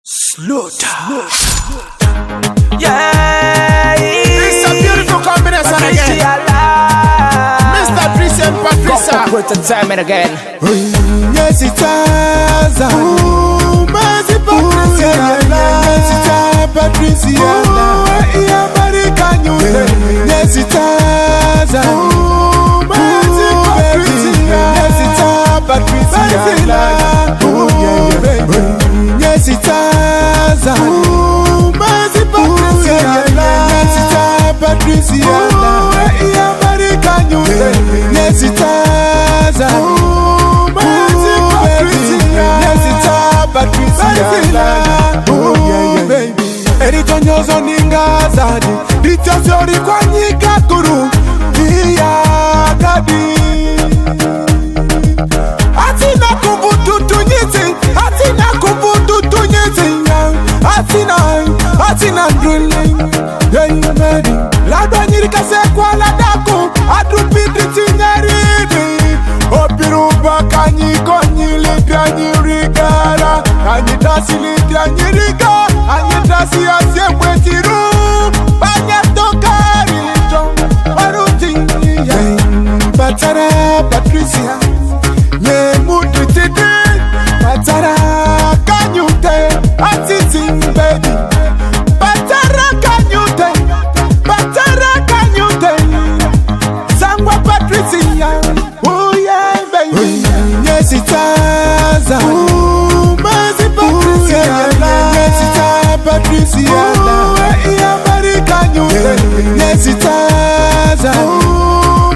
Slaughter. Yeah, It's a beautiful combination again. Mr. Prince and Patricia. Put the time in again. Yes, it has. Mercy, Patricia. Yes, it has, Patricia. Yes, it has. Mercy, Patricia. Yes, it has, Patricia. Yes, it has. Mercy, Patricia. Yes, it has, Patricia. Yes, it has. Mercy, Patricia. Yes, it has, Patricia. Oh, baby. Eritonyo zoninga zadi. Ditazori kwa nyika kuru. Iya kadi. Atina kubutu tunyiti. Atina kubutu tunyiti. Atina drilling. Yeah, you ready? Lada nyirika se kwa ladako. Adrupiti tinyaridi. Opiruba kanyiko nyilipya nyirigara. Anyitasi lipya nyiriga. Anyitasi asye mwetiru. Banyatokari jom. Waruti yeah. Batara Patricia. Ye mudu titi. Batara kanyute. Atiti baby. Batara kanyute. Batara kanyute. Sangwa Patricia. Oh yeah baby. Yes it has. Mercy Patricia. Yes it has Patricia. Yeah Mary kanyute. Yes it has.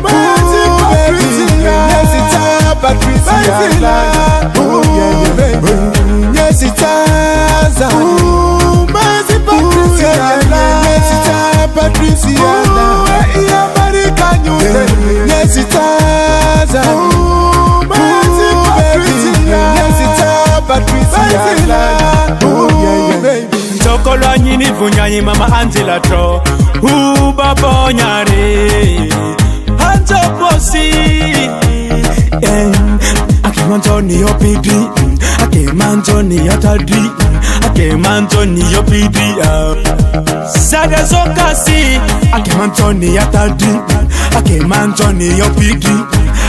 Mercy Patricia. Yes it has Patricia. Oh yeah baby. Yes it has. Mercy Patricia. Yes it has Patricia. Yeah Mary kanyute. Yes it has. Mercy Patricia. Yes it has Patricia. Oh yeah baby. Chokolo nyini vunyani mama Angela tro. Baba nyare. Hanzo posi. Akemanto ni opidi. Akemanto ni atadi. Akemanto ni opidi. Sada zokasi. Akemanto ni atadi. Akemanto ni opidi.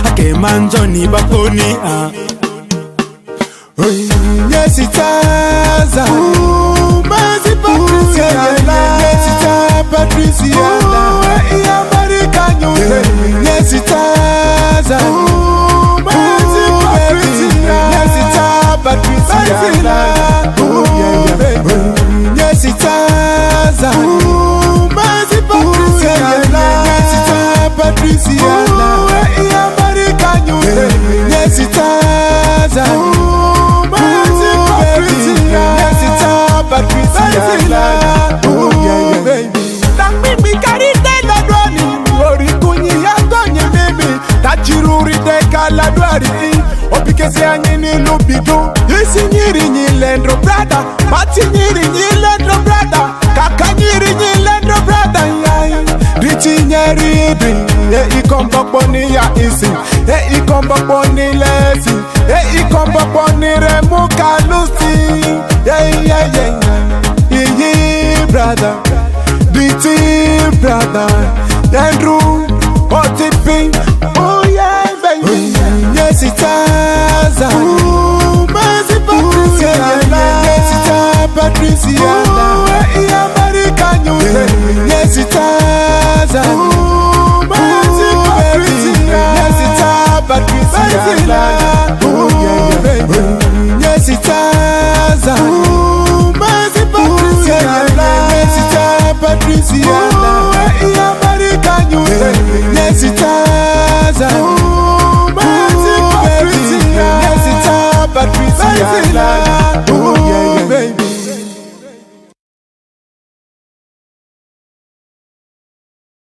Akemanto ni bakoni. Yes it has. Mercy Patricia. Yes it has Patricia. Yeah Mary kanyute. Yes it has. Mercy Patricia. Yes it has Patricia. Oh yeah baby. Yes it has. Mercy Patricia. Yes it has Patricia. Yeah Mary kanyute. Yes it has. Mercy Patricia. Yes it has Patricia. Oh yeah baby. Takmimi karite ladwani. Orikunyi yatonye baby. Tachiruri deka ladwari. Opikese anyini lubido. Yisi nyiri nyilendro brada. Mati nyiri nyilendro brada. Kaka nyiri nyilendro brada. Richi nyeri di. Ikombokbo ni ya isi. Ikombokbo ni lesi. Ikombokbo ni remuka lusi. Yeah. Iyi brother. Biti brother. Andrew. Otipin. Oh yeah baby. Yes it has. Mercy Patricia. Yes it has Patricia. Yeah Mary kanyute. Yes it has. Mercy Patricia. Yes it has Patricia. Oh yeah baby. Yes it has. Mercy Patricia. Yes it has Patricia.